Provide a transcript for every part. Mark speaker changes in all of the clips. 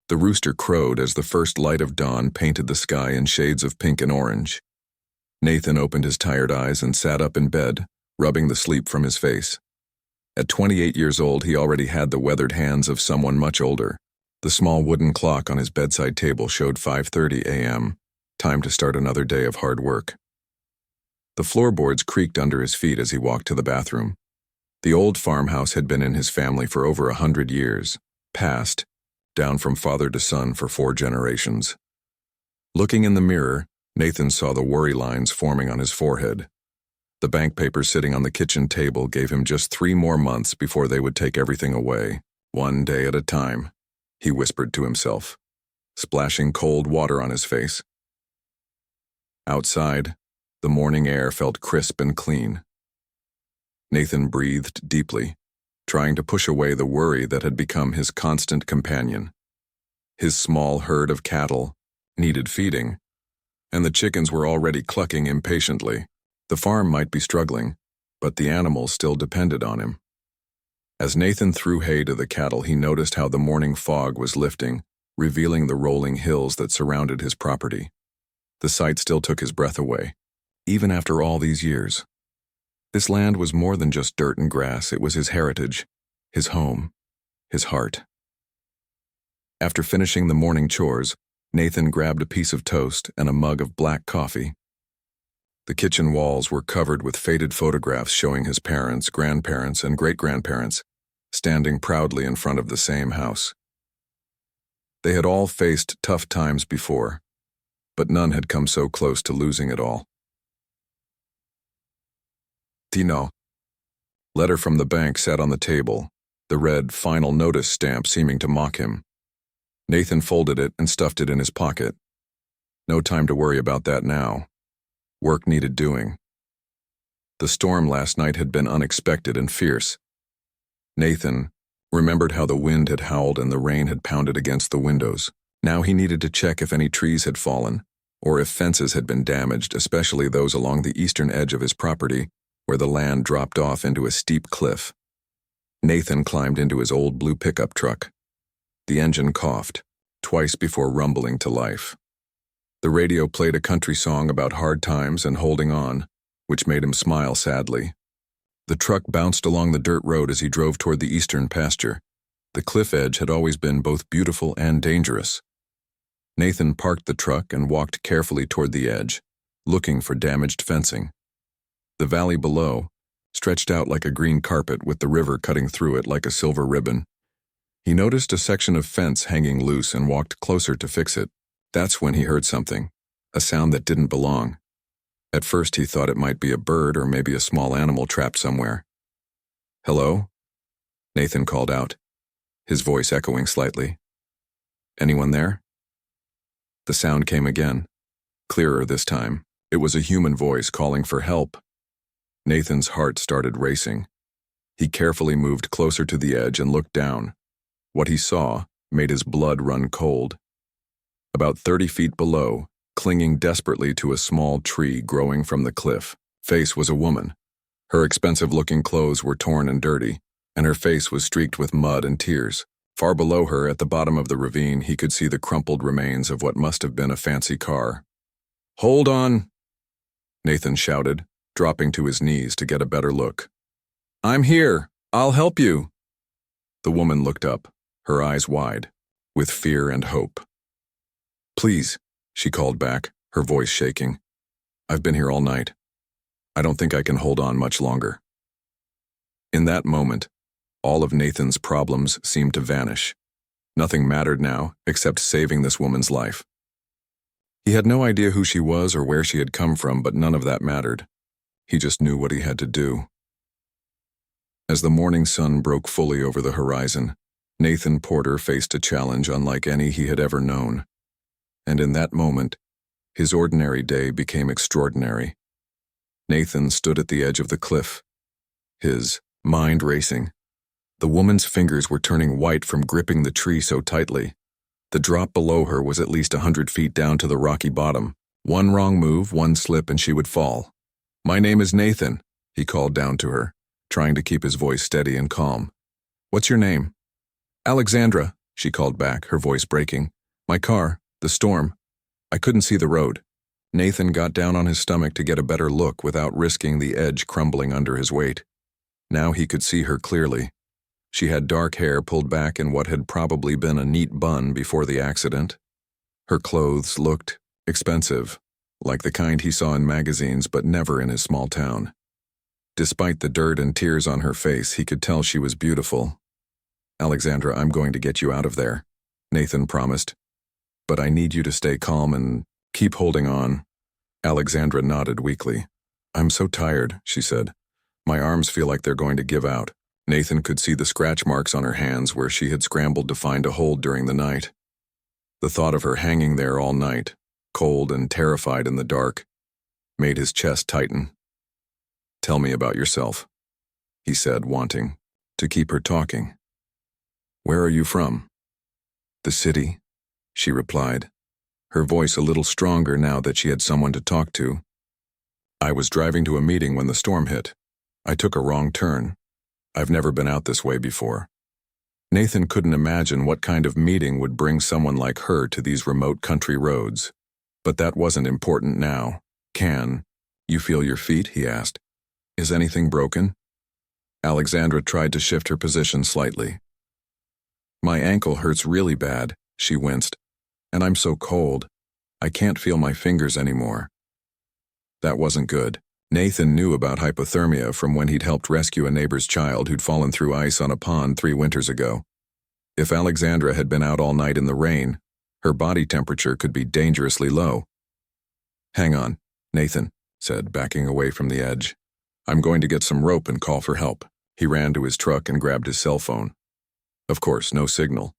Speaker 1: The rooster crowed as the first light of dawn painted the sky in shades of pink and orange. Nathan opened his tired eyes and sat up in bed, rubbing the sleep from his face. At 28 years old, he already had the weathered hands of someone much older. The small wooden clock on his bedside table showed 5:30 a.m., time to start another day of hard work. The floorboards creaked under his feet as he walked to the bathroom. The old farmhouse had been in his family for over 100 years, passed down from father to son for 4 generations. Looking in the mirror, Nathan saw the worry lines forming on his forehead. The bank papers sitting on the kitchen table gave him just 3 more months before they would take everything away, one day at a time, he whispered to himself, splashing cold water on his face. Outside, the morning air felt crisp and clean. Nathan breathed deeply, trying to push away the worry that had become his constant companion. His small herd of cattle needed feeding, and the chickens were already clucking impatiently. The farm might be struggling, but the animals still depended on him. As Nathan threw hay to the cattle, he noticed how the morning fog was lifting, revealing the rolling hills that surrounded his property. The sight still took his breath away, even after all these years. This land was more than just dirt and grass. It was his heritage, his home, his heart. After finishing the morning chores, Nathan grabbed a piece of toast and a mug of black coffee. The kitchen walls were covered with faded photographs showing his parents, grandparents, and great-grandparents standing proudly in front of the same house. They had all faced tough times before, but none had come so close to losing it all. Tino. Letter from the bank sat on the table, the red final notice stamp seeming to mock him. Nathan folded it and stuffed it in his pocket. No time to worry about that now. Work needed doing. The storm last night had been unexpected and fierce. Nathan remembered how the wind had howled and the rain had pounded against the windows. Now he needed to check if any trees had fallen, or if fences had been damaged, especially those along the eastern edge of his property, where the land dropped off into a steep cliff. Nathan climbed into his old blue pickup truck. The engine coughed, twice before rumbling to life. The radio played a country song about hard times and holding on, which made him smile sadly. The truck bounced along the dirt road as he drove toward the eastern pasture. The cliff edge had always been both beautiful and dangerous. Nathan parked the truck and walked carefully toward the edge, looking for damaged fencing. The valley below stretched out like a green carpet with the river cutting through it like a silver ribbon. He noticed a section of fence hanging loose and walked closer to fix it. That's when he heard something, a sound that didn't belong. At first he thought it might be a bird or maybe a small animal trapped somewhere. "Hello?" Nathan called out, his voice echoing slightly. "Anyone there?" The sound came again, clearer this time. It was a human voice calling for help. Nathan's heart started racing. He carefully moved closer to the edge and looked down. What he saw made his blood run cold. About 30 feet below, clinging desperately to a small tree growing from the cliff, face was a woman. Her expensive-looking clothes were torn and dirty, and her face was streaked with mud and tears. Far below her, at the bottom of the ravine, he could see the crumpled remains of what must have been a fancy car. "Hold on!" Nathan shouted, dropping to his knees to get a better look. "I'm here! I'll help you!" The woman looked up, her eyes wide, with fear and hope. "Please," she called back, her voice shaking. "I've been here all night. I don't think I can hold on much longer." In that moment, all of Nathan's problems seemed to vanish. Nothing mattered now except saving this woman's life. He had no idea who she was or where she had come from, but none of that mattered. He just knew what he had to do. As the morning sun broke fully over the horizon, Nathan Porter faced a challenge unlike any he had ever known. And in that moment, his ordinary day became extraordinary. Nathan stood at the edge of the cliff, his mind racing. The woman's fingers were turning white from gripping the tree so tightly. The drop below her was at least 100 feet down to the rocky bottom. One wrong move, one slip, and she would fall. "My name is Nathan," he called down to her, trying to keep his voice steady and calm. "What's your name?" "Alexandra," she called back, her voice breaking. My car, the storm. I couldn't see the road. Nathan got down on his stomach to get a better look without risking the edge crumbling under his weight. Now he could see her clearly. She had dark hair pulled back in what had probably been a neat bun before the accident. Her clothes looked expensive, like the kind he saw in magazines but never in his small town. Despite the dirt and tears on her face, he could tell she was beautiful. Alexandra, I'm going to get you out of there, Nathan promised. But I need you to stay calm and keep holding on. Alexandra nodded weakly. I'm so tired, she said. My arms feel like they're going to give out. Nathan could see the scratch marks on her hands where she had scrambled to find a hold during the night. The thought of her hanging there all night, cold and terrified in the dark, made his chest tighten. Tell me about yourself, he said, wanting to keep her talking. Where are you from? The city, she replied, her voice a little stronger now that she had someone to talk to. I was driving to a meeting when the storm hit. I took a wrong turn. I've never been out this way before. Nathan couldn't imagine what kind of meeting would bring someone like her to these remote country roads. But that wasn't important now. Can you feel your feet? He asked. Is anything broken? Alexandra tried to shift her position slightly. My ankle hurts really bad, she winced. And I'm so cold. I can't feel my fingers anymore. That wasn't good. Nathan knew about hypothermia from when he'd helped rescue a neighbor's child who'd fallen through ice on a pond 3 winters ago. If Alexandra had been out all night in the rain, her body temperature could be dangerously low. Hang on, Nathan said, backing away from the edge. I'm going to get some rope and call for help. He ran to his truck and grabbed his cell phone. Of course, no signal.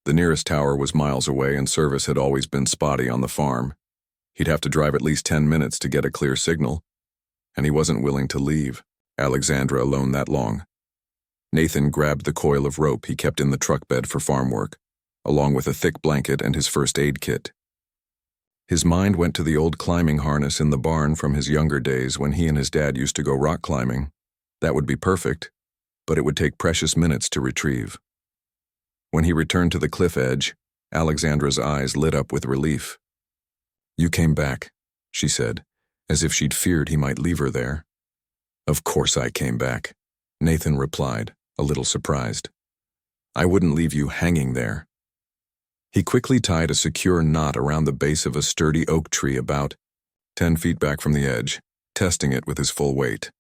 Speaker 1: The nearest tower was miles away and service had always been spotty on the farm. He'd have to drive at least 10 minutes to get a clear signal. And he wasn't willing to leave Alexandra alone that long. Nathan grabbed the coil of rope he kept in the truck bed for farm work, along with a thick blanket and his first aid kit. His mind went to the old climbing harness in the barn from his younger days when he and his dad used to go rock climbing. That would be perfect, but it would take precious minutes to retrieve. When he returned to the cliff edge, Alexandra's eyes lit up with relief. You came back, she said, as if she'd feared he might leave her there. Of course I came back, Nathan replied, a little surprised. I wouldn't leave you hanging there. He quickly tied a secure knot around the base of a sturdy oak tree about 10 feet back from the edge, testing it with his full weight.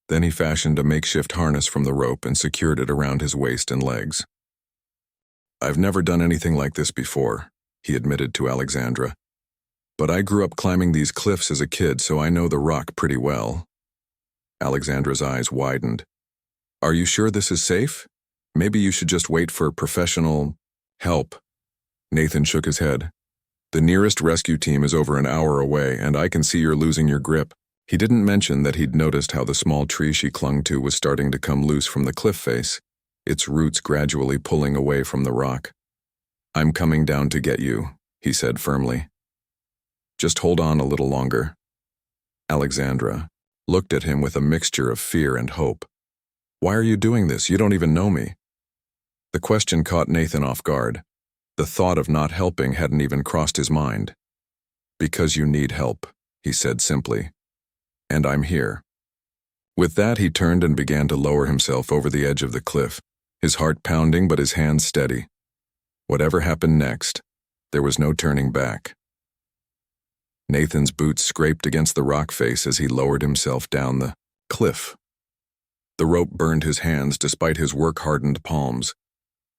Speaker 1: Then he fashioned a makeshift harness from the rope and secured it around his waist and legs. I've never done anything like this before, he admitted to Alexandra. But I grew up climbing these cliffs as a kid, so I know the rock pretty well. Alexandra's eyes widened. Are you sure this is safe? Maybe you should just wait for professional help. Nathan shook his head. The nearest rescue team is over an hour away, and I can see you're losing your grip. He didn't mention that he'd noticed how the small tree she clung to was starting to come loose from the cliff face, its roots gradually pulling away from the rock. I'm coming down to get you, he said firmly. Just hold on a little longer. Alexandra looked at him with a mixture of fear and hope. Why are you doing this? You don't even know me. The question caught Nathan off guard. The thought of not helping hadn't even crossed his mind. Because you need help, he said simply. And I'm here. With that, he turned and began to lower himself over the edge of the cliff, his heart pounding but his hands steady. Whatever happened next, there was no turning back. Nathan's boots scraped against the rock face as he lowered himself down the cliff. The rope burned his hands despite his work-hardened palms.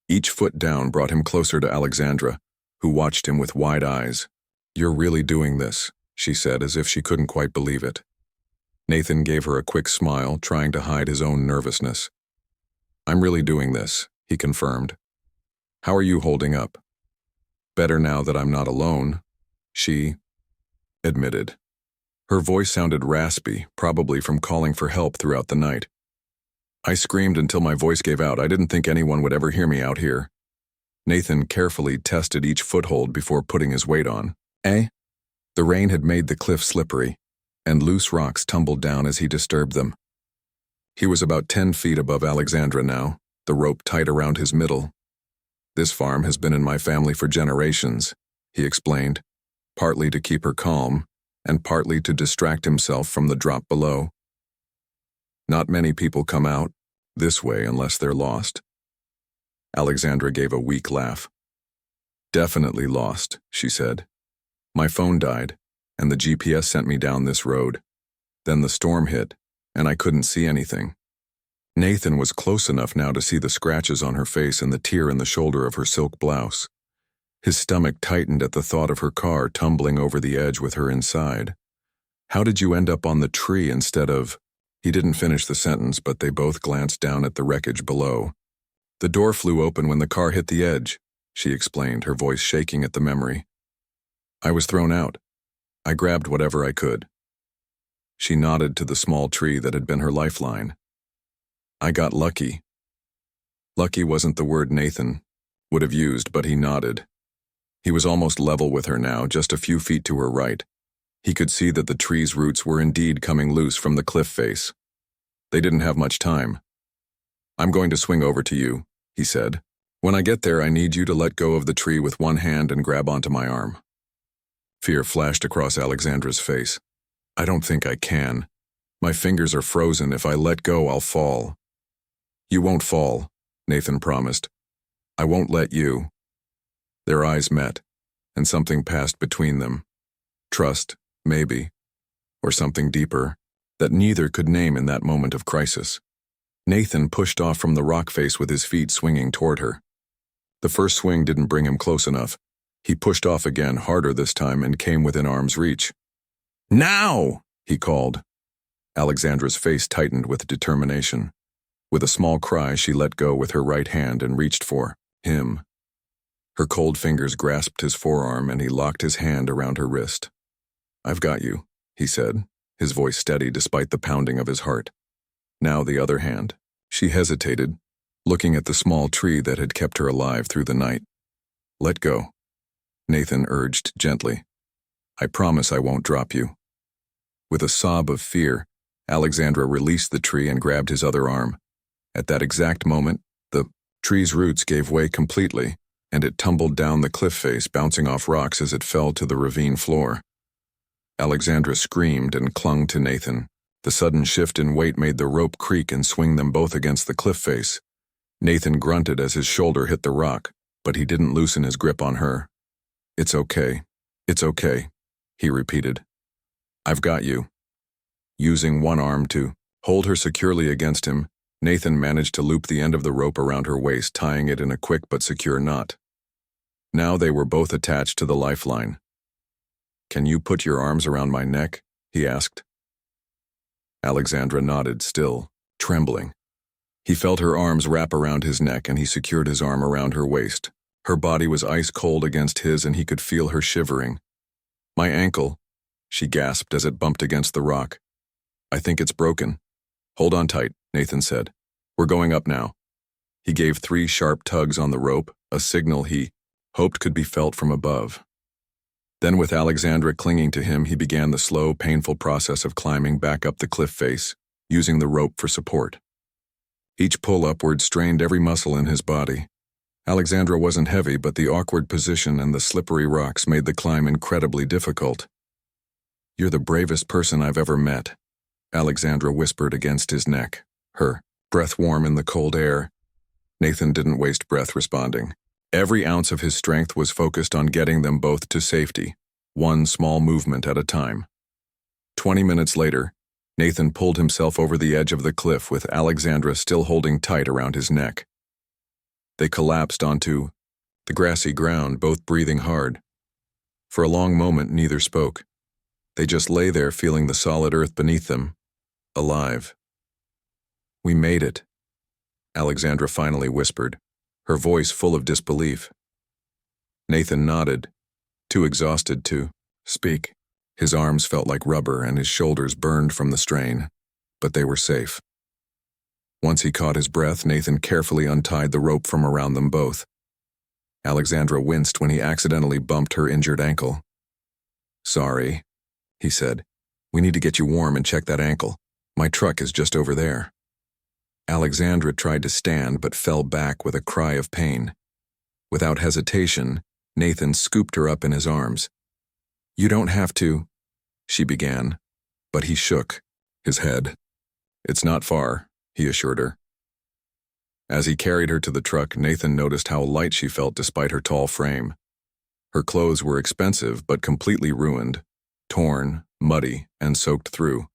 Speaker 1: Each foot down brought him closer to Alexandra, who watched him with wide eyes. You're really doing this, she said as if she couldn't quite believe it. Nathan gave her a quick smile, trying to hide his own nervousness. I'm really doing this, he confirmed. How are you holding up? Better now that I'm not alone, she admitted. Her voice sounded raspy, probably from calling for help throughout the night. I screamed until my voice gave out. I didn't think anyone would ever hear me out here. Nathan carefully tested each foothold before putting his weight on. The rain had made the cliff slippery, and loose rocks tumbled down as he disturbed them. He was about 10 feet above Alexandra now, the rope tight around his middle. This farm has been in my family for generations, he explained, partly to keep her calm and partly to distract himself from the drop below. Not many people come out this way unless they're lost. Alexandra gave a weak laugh. Definitely lost, she said. My phone died, and the GPS sent me down this road. Then the storm hit, and I couldn't see anything. Nathan was close enough now to see the scratches on her face and the tear in the shoulder of her silk blouse. His stomach tightened at the thought of her car tumbling over the edge with her inside. How did you end up on the tree instead of... He didn't finish the sentence, but they both glanced down at the wreckage below. The door flew open when the car hit the edge, she explained, her voice shaking at the memory. I was thrown out. I grabbed whatever I could. She nodded to the small tree that had been her lifeline. I got lucky. Lucky wasn't the word Nathan would have used, but he nodded. He was almost level with her now, just a few feet to her right. He could see that the tree's roots were indeed coming loose from the cliff face. They didn't have much time. I'm going to swing over to you, he said. When I get there, I need you to let go of the tree with one hand and grab onto my arm. Fear flashed across Alexandra's face. I don't think I can. My fingers are frozen. If I let go, I'll fall. You won't fall, Nathan promised. I won't let you. Their eyes met, and something passed between them. Trust, maybe, or something deeper, that neither could name in that moment of crisis. Nathan pushed off from the rock face with his feet swinging toward her. The first swing didn't bring him close enough. He pushed off again, harder this time, and came within arm's reach. Now! He called. Alexandra's face tightened with determination. With a small cry, she let go with her right hand and reached for him. Her cold fingers grasped his forearm, and he locked his hand around her wrist. I've got you, he said, his voice steady despite the pounding of his heart. Now the other hand. She hesitated, looking at the small tree that had kept her alive through the night. Let go, Nathan urged gently. I promise I won't drop you. With a sob of fear, Alexandra released the tree and grabbed his other arm. At that exact moment, the tree's roots gave way completely, and it tumbled down the cliff face, bouncing off rocks as it fell to the ravine floor. Alexandra screamed and clung to Nathan. The sudden shift in weight made the rope creak and swing them both against the cliff face. Nathan grunted as his shoulder hit the rock, but he didn't loosen his grip on her. It's okay. It's okay, he repeated. I've got you. Using one arm to hold her securely against him, Nathan managed to loop the end of the rope around her waist, tying it in a quick but secure knot. Now they were both attached to the lifeline. Can you put your arms around my neck? He asked. Alexandra nodded, still trembling. He felt her arms wrap around his neck, and he secured his arm around her waist. Her body was ice cold against his, and he could feel her shivering. My ankle, she gasped as it bumped against the rock. I think it's broken. Hold on tight, Nathan said. We're going up now. He gave 3 sharp tugs on the rope, a signal he hoped could be felt from above. Then, with Alexandra clinging to him, he began the slow, painful process of climbing back up the cliff face, using the rope for support. Each pull upward strained every muscle in his body. Alexandra wasn't heavy, but the awkward position and the slippery rocks made the climb incredibly difficult. You're the bravest person I've ever met, Alexandra whispered against his neck, her breath warm in the cold air. Nathan didn't waste breath responding. Every ounce of his strength was focused on getting them both to safety, one small movement at a time. 20 minutes later, Nathan pulled himself over the edge of the cliff with Alexandra still holding tight around his neck. They collapsed onto the grassy ground, both breathing hard. For a long moment, neither spoke. They just lay there, feeling the solid earth beneath them, alive. We made it, Alexandra finally whispered, her voice full of disbelief. Nathan nodded, too exhausted to speak. His arms felt like rubber and his shoulders burned from the strain, but they were safe. Once he caught his breath, Nathan carefully untied the rope from around them both. Alexandra winced when he accidentally bumped her injured ankle. Sorry, he said. We need to get you warm and check that ankle. My truck is just over there. Alexandra tried to stand but fell back with a cry of pain. Without hesitation, Nathan scooped her up in his arms. "You don't have to," she began, but he shook his head. "It's not far," he assured her. As he carried her to the truck, Nathan noticed how light she felt despite her tall frame. Her clothes were expensive but completely ruined, torn, muddy, and soaked through.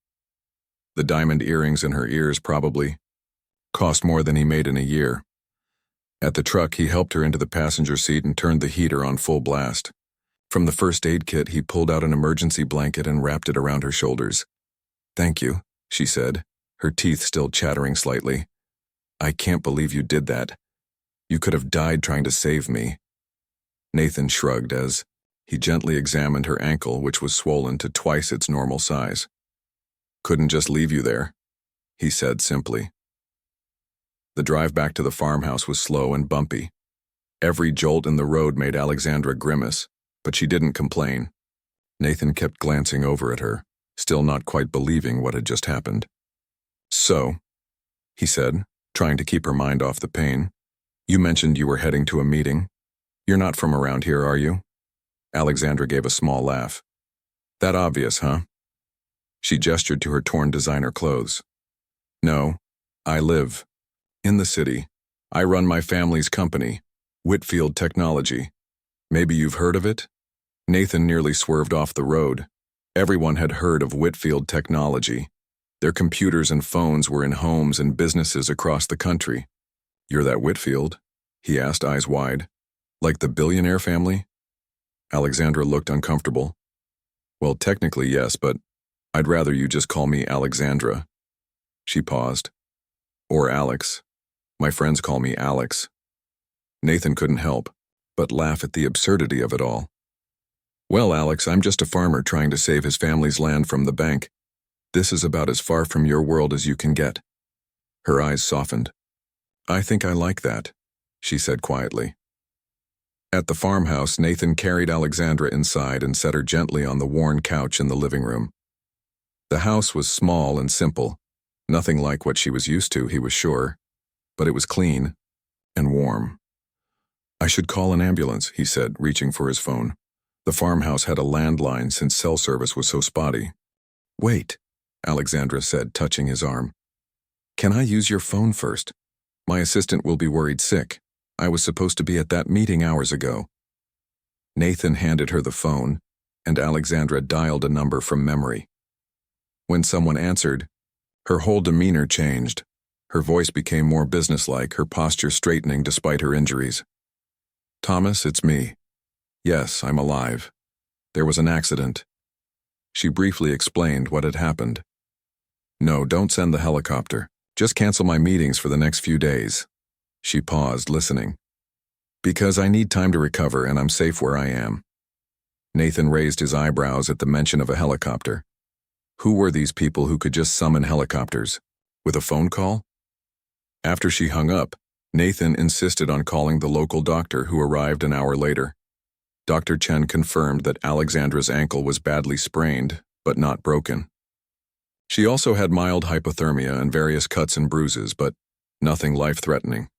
Speaker 1: The diamond earrings in her ears probably cost more than he made in a year. At the truck, he helped her into the passenger seat and turned the heater on full blast. From the first aid kit, he pulled out an emergency blanket and wrapped it around her shoulders. "Thank you," she said, her teeth still chattering slightly. "I can't believe you did that. You could have died trying to save me." Nathan shrugged as he gently examined her ankle, which was swollen to twice its normal size. "Couldn't just leave you there," he said simply. The drive back to the farmhouse was slow and bumpy. Every jolt in the road made Alexandra grimace, but she didn't complain. Nathan kept glancing over at her, still not quite believing what had just happened. "So," he said, trying to keep her mind off the pain, "you mentioned you were heading to a meeting. You're not from around here, are you?" Alexandra gave a small laugh. "That obvious, huh?" She gestured to her torn designer clothes. "No, I live in the city. I run my family's company, Whitfield Technology. Maybe you've heard of it?" Nathan nearly swerved off the road. Everyone had heard of Whitfield Technology. Their computers and phones were in homes and businesses across the country. "You're that Whitfield?" he asked, eyes wide. "Like the billionaire family?" Alexandra looked uncomfortable. "Well, technically yes, but I'd rather you just call me Alexandra." She paused. "Or Alex. My friends call me Alex." Nathan couldn't help but laugh at the absurdity of it all. "Well, Alex, I'm just a farmer trying to save his family's land from the bank. This is about as far from your world as you can get." Her eyes softened. "I think I like that," she said quietly. At the farmhouse, Nathan carried Alexandra inside and set her gently on the worn couch in the living room. The house was small and simple, nothing like what she was used to, he was sure, but it was clean and warm. "I should call an ambulance," he said, reaching for his phone. The farmhouse had a landline since cell service was so spotty. "Wait," Alexandra said, touching his arm. "Can I use your phone first? My assistant will be worried sick. I was supposed to be at that meeting hours ago." Nathan handed her the phone, and Alexandra dialed a number from memory. When someone answered, her whole demeanor changed. Her voice became more businesslike, her posture straightening despite her injuries. "Thomas, it's me. Yes, I'm alive. There was an accident." She briefly explained what had happened. "No, don't send the helicopter. Just cancel my meetings for the next few days." She paused, listening. "Because I need time to recover and I'm safe where I am." Nathan raised his eyebrows at the mention of a helicopter. Who were these people who could just summon helicopters? With a phone call? After she hung up, Nathan insisted on calling the local doctor, who arrived an hour later. Dr. Chen confirmed that Alexandra's ankle was badly sprained, but not broken. She also had mild hypothermia and various cuts and bruises, but nothing life-threatening.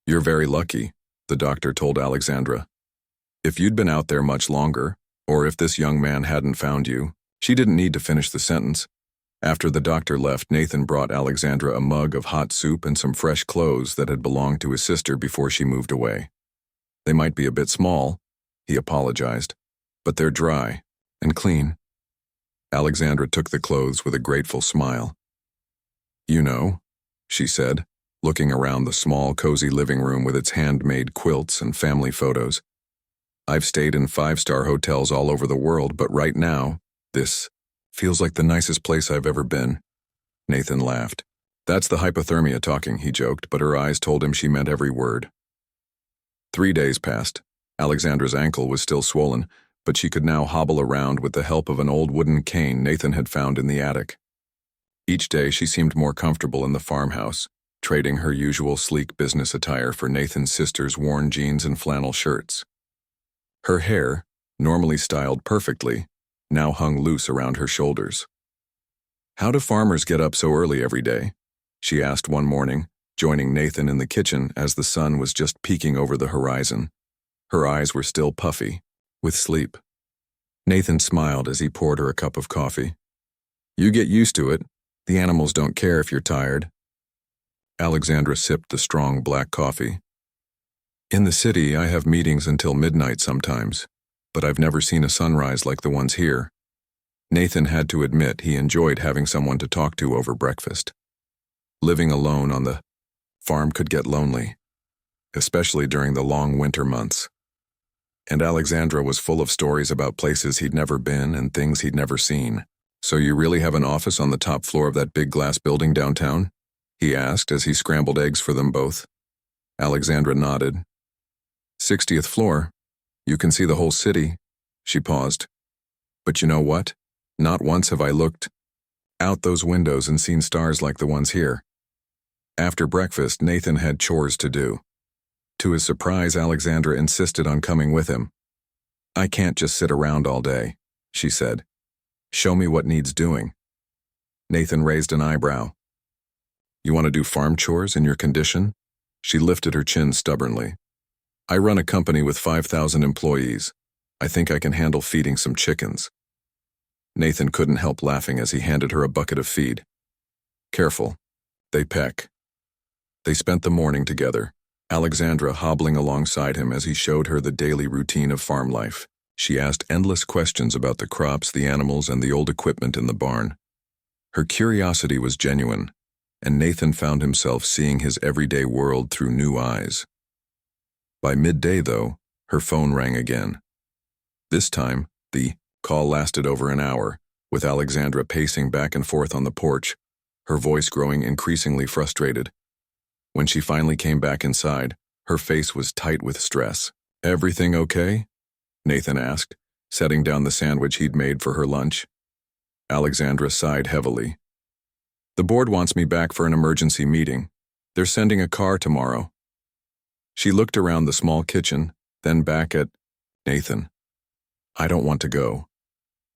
Speaker 1: "You're very lucky," the doctor told Alexandra. "If you'd been out there much longer, or if this young man hadn't found you," she didn't need to finish the sentence. After the doctor left, Nathan brought Alexandra a mug of hot soup and some fresh clothes that had belonged to his sister before she moved away. "They might be a bit small," he apologized, "but they're dry and clean." Alexandra took the clothes with a grateful smile. "You know," she said, looking around the small, cozy living room with its handmade quilts and family photos. "I've stayed in five-star hotels all over the world, but right now, this feels like the nicest place I've ever been." Nathan laughed. "That's the hypothermia talking," he joked, but her eyes told him she meant every word. 3 days passed. Alexandra's ankle was still swollen, but she could now hobble around with the help of an old wooden cane Nathan had found in the attic. Each day she seemed more comfortable in the farmhouse, trading her usual sleek business attire for Nathan's sister's worn jeans and flannel shirts. Her hair, normally styled perfectly, now hung loose around her shoulders. "How do farmers get up so early every day?" she asked one morning, joining Nathan in the kitchen as the sun was just peeking over the horizon. Her eyes were still puffy, with sleep. Nathan smiled as he poured her a cup of coffee. "You get used to it. The animals don't care if you're tired." Alexandra sipped the strong black coffee. "In the city, I have meetings until midnight sometimes, but I've never seen a sunrise like the ones here." Nathan had to admit he enjoyed having someone to talk to over breakfast. Living alone on the farm could get lonely, especially during the long winter months. And Alexandra was full of stories about places he'd never been and things he'd never seen. "So you really have an office on the top floor of that big glass building downtown?" he asked as he scrambled eggs for them both. Alexandra nodded. "60th floor. You can see the whole city." She paused. "But you know what? Not once have I looked out those windows and seen stars like the ones here." After breakfast, Nathan had chores to do. To his surprise, Alexandra insisted on coming with him. "I can't just sit around all day," she said. "Show me what needs doing." Nathan raised an eyebrow. "You want to do farm chores in your condition?" She lifted her chin stubbornly. "I run a company with 5,000 employees. I think I can handle feeding some chickens." Nathan couldn't help laughing as he handed her a bucket of feed. "Careful. They peck." They spent the morning together, Alexandra hobbling alongside him as he showed her the daily routine of farm life. She asked endless questions about the crops, the animals, and the old equipment in the barn. Her curiosity was genuine, and Nathan found himself seeing his everyday world through new eyes. By midday, though, her phone rang again. This time, the call lasted over an hour, with Alexandra pacing back and forth on the porch, her voice growing increasingly frustrated. When she finally came back inside, her face was tight with stress. "Everything okay?" Nathan asked, setting down the sandwich he'd made for her lunch. Alexandra sighed heavily. "The board wants me back for an emergency meeting. They're sending a car tomorrow." She looked around the small kitchen, then back at Nathan. "I don't want to go."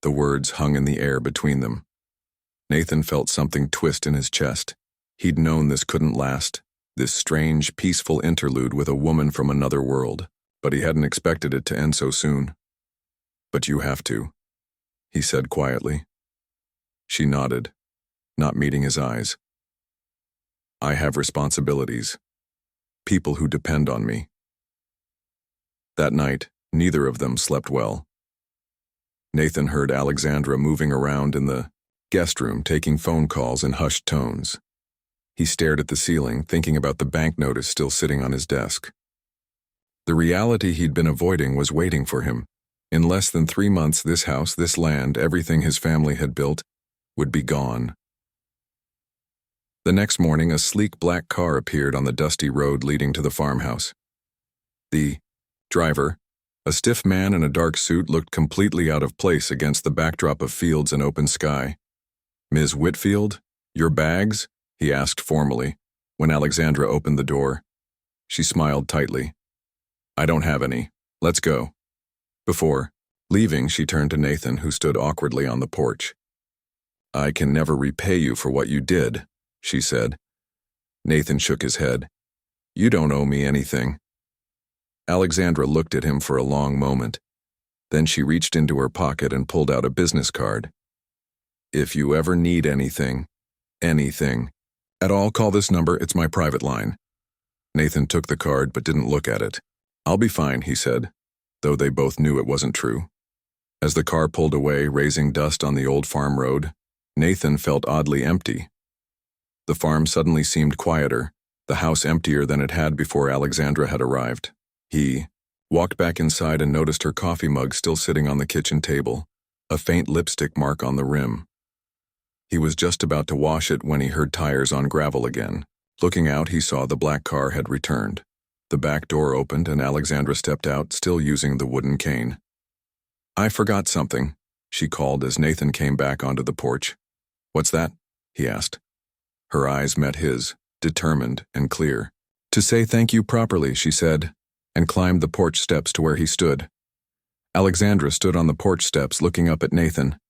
Speaker 1: The words hung in the air between them. Nathan felt something twist in his chest. He'd known this couldn't last, this strange, peaceful interlude with a woman from another world, but he hadn't expected it to end so soon. "But you have to," he said quietly. She nodded, not meeting his eyes. "I have responsibilities. People who depend on me." That night, neither of them slept well. Nathan heard Alexandra moving around in the guest room, taking phone calls in hushed tones. He stared at the ceiling, thinking about the bank notice still sitting on his desk. The reality he'd been avoiding was waiting for him. In less than 3 months, this house, this land, everything his family had built, would be gone. The next morning, a sleek black car appeared on the dusty road leading to the farmhouse. The driver, a stiff man in a dark suit, looked completely out of place against the backdrop of fields and open sky. "Ms. Whitfield, your bags?" he asked formally, when Alexandra opened the door. She smiled tightly. "I don't have any. Let's go." Before leaving, she turned to Nathan, who stood awkwardly on the porch. "I can never repay you for what you did," she said. Nathan shook his head. "You don't owe me anything." Alexandra looked at him for a long moment. Then she reached into her pocket and pulled out a business card. "If you ever need anything at all, call this number. It's my private line." Nathan took the card but didn't look at it. "I'll be fine," he said, though they both knew it wasn't true. As the car pulled away, raising dust on the old farm road, Nathan felt oddly empty. The farm suddenly seemed quieter, the house emptier than it had before Alexandra had arrived. He walked back inside and noticed her coffee mug still sitting on the kitchen table, a faint lipstick mark on the rim. He was just about to wash it when he heard tires on gravel again. Looking out, he saw the black car had returned. The back door opened and Alexandra stepped out, still using the wooden cane. "I forgot something," she called as Nathan came back onto the porch. "What's that?" he asked. Her eyes met his, determined and clear. "To say thank you properly," she said, and climbed the porch steps to where he stood. Alexandra stood on the porch steps looking up at Nathan.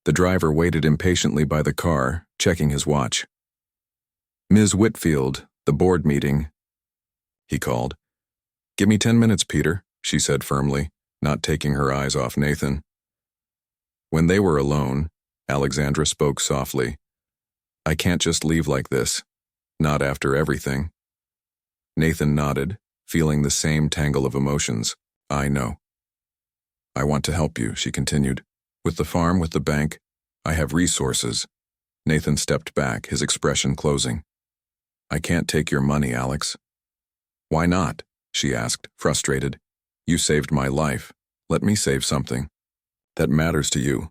Speaker 1: The driver waited impatiently by the car, checking his watch. "Ms. Whitfield, The board meeting, he called. Give me 10 minutes, Peter, she said firmly, not taking her eyes off Nathan. When they were alone, Alexandra spoke softly. I can't just leave like this. Not after everything. Nathan nodded, feeling the same tangle of emotions. I know. I want to help you, she continued. With the farm, with the bank, I have resources. Nathan stepped back, his expression closing. I can't take your money, Alex. Why not? She asked, frustrated. You saved my life. Let me save something that matters to you.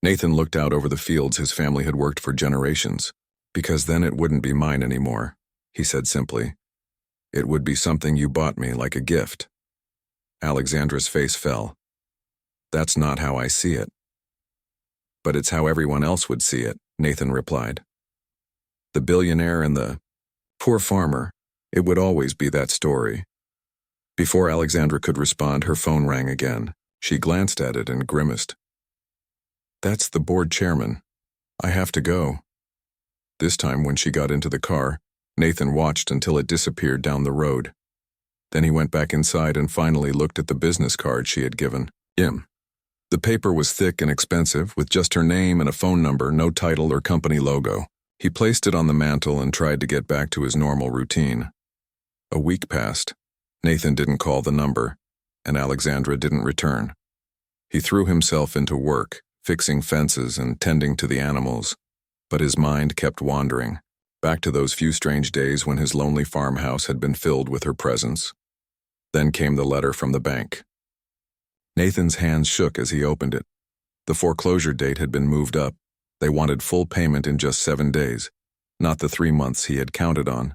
Speaker 1: Nathan looked out over the fields his family had worked for generations. Because then it wouldn't be mine anymore, he said simply. It would be something you bought me like a gift. Alexandra's face fell. That's not how I see it. But it's how everyone else would see it, Nathan replied. The billionaire and the poor farmer, it would always be that story. Before Alexandra could respond, her phone rang again. She glanced at it and grimaced. That's the board chairman. I have to go. This time, when she got into the car, Nathan watched until it disappeared down the road. Then he went back inside and finally looked at the business card she had given him. The paper was thick and expensive, with just her name and a phone number, no title or company logo. He placed it on the mantel and tried to get back to his normal routine. A week passed. Nathan didn't call the number, and Alexandra didn't return. He threw himself into work, fixing fences and tending to the animals. But his mind kept wandering, back to those few strange days when his lonely farmhouse had been filled with her presence. Then came the letter from the bank. Nathan's hands shook as he opened it. The foreclosure date had been moved up. They wanted full payment in just 7 days, not the 3 months he had counted on.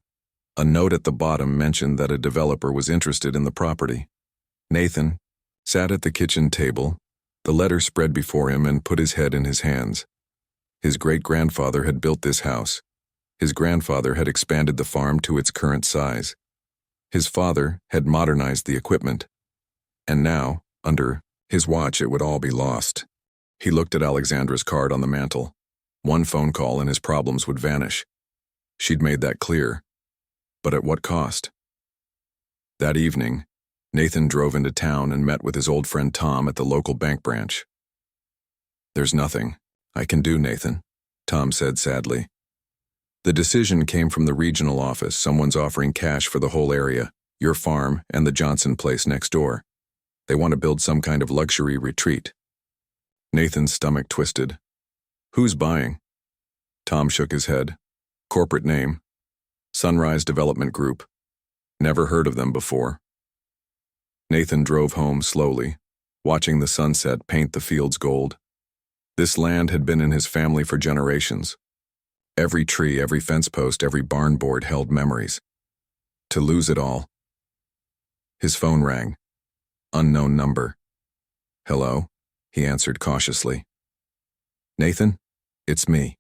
Speaker 1: A note at the bottom mentioned that a developer was interested in the property. Nathan sat at the kitchen table, the letter spread before him, and put his head in his hands. His great-grandfather had built this house. His grandfather had expanded the farm to its current size. His father had modernized the equipment. And now, under his watch, it would all be lost. He looked at Alexandra's card on the mantel. One phone call and his problems would vanish. She'd made that clear. But at what cost? That evening, Nathan drove into town and met with his old friend Tom at the local bank branch. There's nothing I can do, Nathan, Tom said sadly. The decision came from the regional office. Someone's offering cash for the whole area, your farm and the Johnson place next door. They want to build some kind of luxury retreat. Nathan's stomach twisted. Who's buying? Tom shook his head. Corporate name. Sunrise Development Group. Never heard of them before. Nathan drove home slowly, watching the sunset paint the fields gold. This land had been in his family for generations. Every tree, every fence post, every barn board held memories. To lose it all. His phone rang. Unknown number. Hello, he answered cautiously. Nathan, it's me.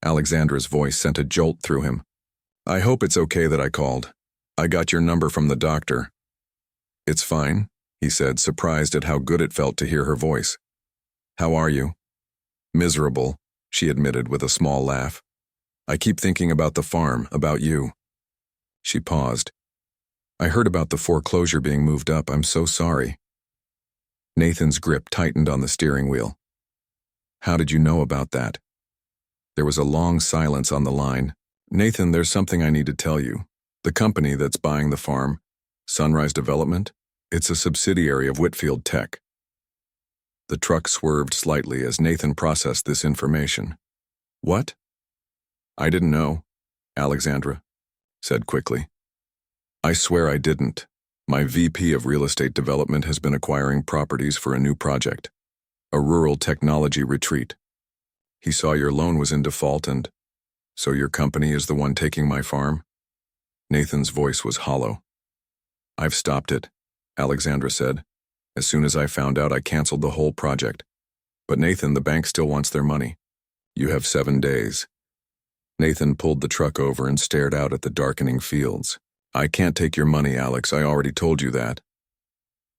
Speaker 1: Alexandra's voice sent a jolt through him. I hope it's okay that I called. I got your number from the doctor. It's fine, he said, surprised at how good it felt to hear her voice. How are you? Miserable, she admitted with a small laugh. I keep thinking about the farm, about you. She paused. I heard about the foreclosure being moved up. I'm so sorry. Nathan's grip tightened on the steering wheel. How did you know about that? There was a long silence on the line. Nathan, there's something I need to tell you. The company that's buying the farm, Sunrise Development, it's a subsidiary of Whitfield Tech. The truck swerved slightly as Nathan processed this information. What? I didn't know, Alexandra said quickly. I swear I didn't. My VP of Real Estate Development has been acquiring properties for a new project, a rural technology retreat. He saw your loan was in default and, so your company is the one taking my farm? Nathan's voice was hollow. I've stopped it, Alexandra said. As soon as I found out, I canceled the whole project. But Nathan, the bank still wants their money. You have 7 days. Nathan pulled the truck over and stared out at the darkening fields. I can't take your money, Alex. I already told you that.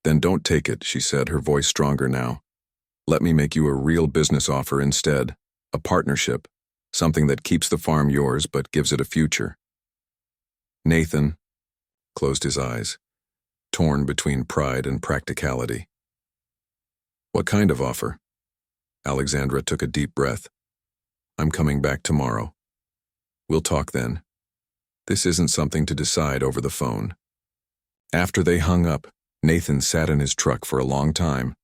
Speaker 1: Then don't take it, she said, her voice stronger now. Let me make you a real business offer instead. A partnership. Something that keeps the farm yours but gives it a future. Nathan closed his eyes, torn between pride and practicality. What kind of offer? Alexandra took a deep breath. I'm coming back tomorrow. We'll talk then. This isn't something to decide over the phone. After they hung up, Nathan sat in his truck for a long time,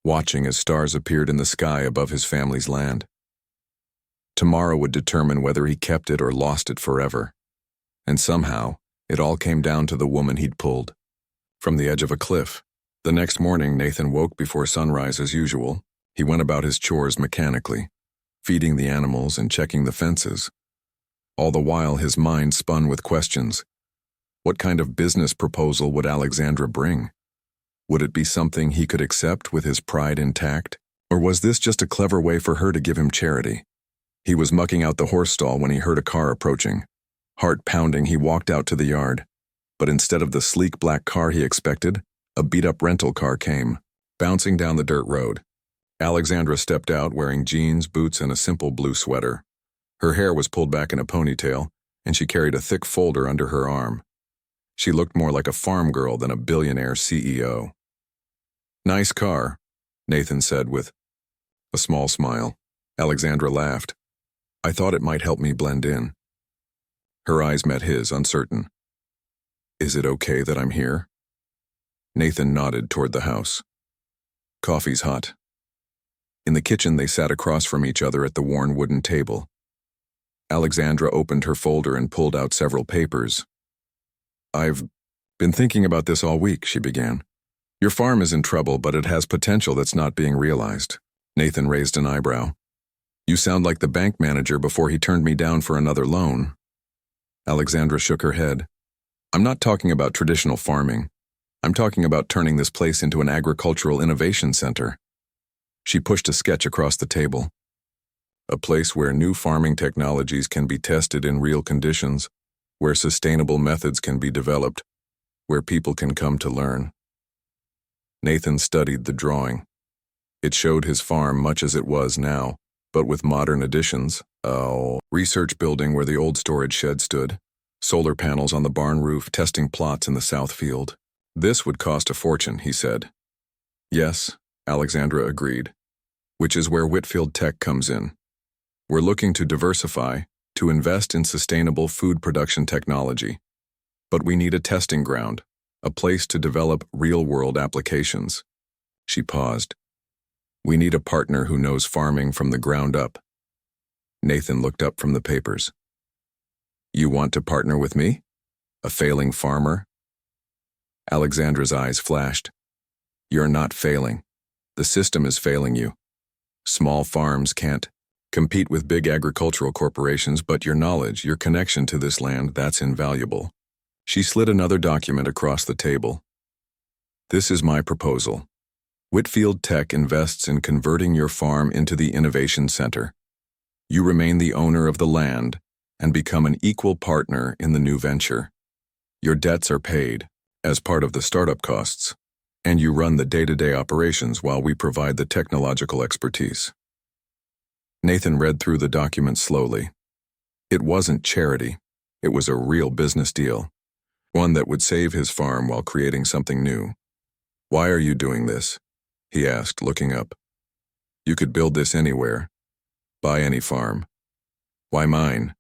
Speaker 1: watching as stars appeared in the sky above his family's land. Tomorrow would determine whether he kept it or lost it forever. And somehow, it all came down to the woman he'd pulled from the edge of a cliff. The next morning, Nathan woke before sunrise as usual. He went about his chores mechanically, feeding the animals and checking the fences. All the while, his mind spun with questions. What kind of business proposal would Alexandra bring? Would it be something he could accept with his pride intact? Or was this just a clever way for her to give him charity? He was mucking out the horse stall when he heard a car approaching. Heart pounding, he walked out to the yard. But instead of the sleek black car he expected, a beat-up rental car came, bouncing down the dirt road. Alexandra stepped out wearing jeans, boots, and a simple blue sweater. Her hair was pulled back in a ponytail, and she carried a thick folder under her arm. She looked more like a farm girl than a billionaire CEO. Nice car, Nathan said with a small smile. Alexandra laughed. I thought it might help me blend in. Her eyes met his, uncertain. Is it okay that I'm here? Nathan nodded toward the house. Coffee's hot. In the kitchen, they sat across from each other at the worn wooden table. Alexandra opened her folder and pulled out several papers. I've been thinking about this all week, she began. Your farm is in trouble, but it has potential that's not being realized. Nathan raised an eyebrow. You sound like the bank manager before he turned me down for another loan. Alexandra shook her head. I'm not talking about traditional farming. I'm talking about turning this place into an agricultural innovation center. She pushed a sketch across the table. A place where new farming technologies can be tested in real conditions, where sustainable methods can be developed, where people can come to learn. Nathan studied the drawing. It showed his farm much as it was now, but with modern additions. Research building where the old storage shed stood, solar panels on the barn roof, testing plots in the south field. This would cost a fortune, he said. Yes, Alexandra agreed, which is where Whitfield Tech comes in. We're looking to diversify, to invest in sustainable food production technology. But we need a testing ground, a place to develop real-world applications. She paused. We need a partner who knows farming from the ground up. Nathan looked up from the papers. You want to partner with me? A failing farmer? Alexandra's eyes flashed. You're not failing. The system is failing you. Small farms can't compete with big agricultural corporations, but your knowledge, your connection to this land, that's invaluable. She slid another document across the table. This is my proposal. Whitfield Tech invests in converting your farm into the innovation center. You remain the owner of the land and become an equal partner in the new venture. Your debts are paid as part of the startup costs, and you run the day-to-day operations while we provide the technological expertise. Nathan read through the document slowly. It wasn't charity. It was a real business deal, one that would save his farm while creating something new. Why are you doing this? He asked, looking up. You could build this anywhere. Buy any farm. Why mine?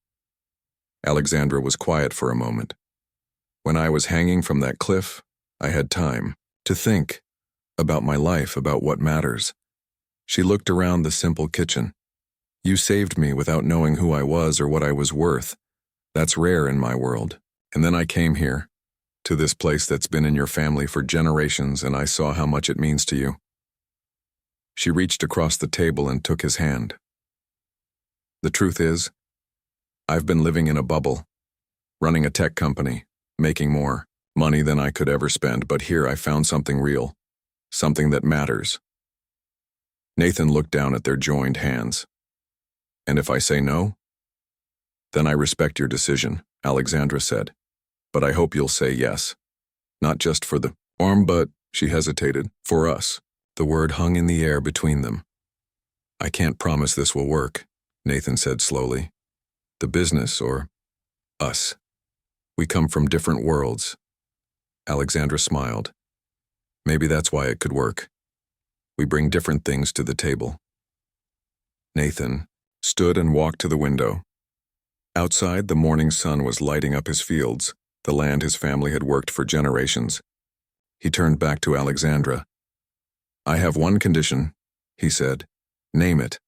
Speaker 1: Alexandra was quiet for a moment. When I was hanging from that cliff, I had time to think about my life, about what matters. She looked around the simple kitchen. You saved me without knowing who I was or what I was worth. That's rare in my world. And then I came here, to this place that's been in your family for generations, and I saw how much it means to you. She reached across the table and took his hand. The truth is, I've been living in a bubble, running a tech company, making more money than I could ever spend, but here I found something real, something that matters. Nathan looked down at their joined hands. And if I say no, then I respect your decision, Alexandra said. But I hope you'll say yes. Not just for the farm, but, she hesitated, for us. The word hung in the air between them. I can't promise this will work, Nathan said slowly. The business, or us, We come from different worlds. Alexandra smiled. Maybe that's why it could work. We bring different things to the table. Nathan stood and walked to the window. Outside, the morning sun was lighting up his fields, the land his family had worked for generations. He turned back to Alexandra. "I have one condition," he said. "Name it."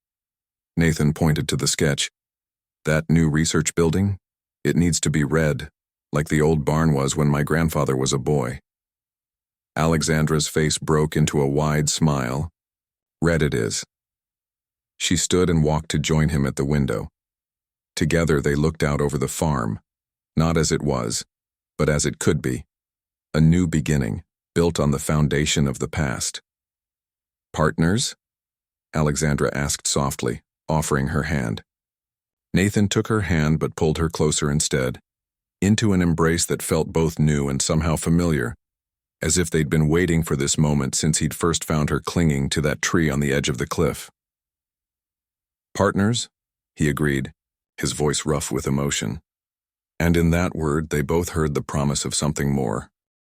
Speaker 1: Nathan pointed to the sketch. "That new research building? It needs to be red, like the old barn was when my grandfather was a boy." Alexandra's face broke into a wide smile. "Red it is." She stood and walked to join him at the window. Together they looked out over the farm, not as it was, but as it could be. A new beginning, built on the foundation of the past. "Partners?" Alexandra asked softly, offering her hand. Nathan took her hand but pulled her closer instead, into an embrace that felt both new and somehow familiar, as if they'd been waiting for this moment since he'd first found her clinging to that tree on the edge of the cliff. "Partners?" he agreed, his voice rough with emotion. And in that word they both heard the promise of something more.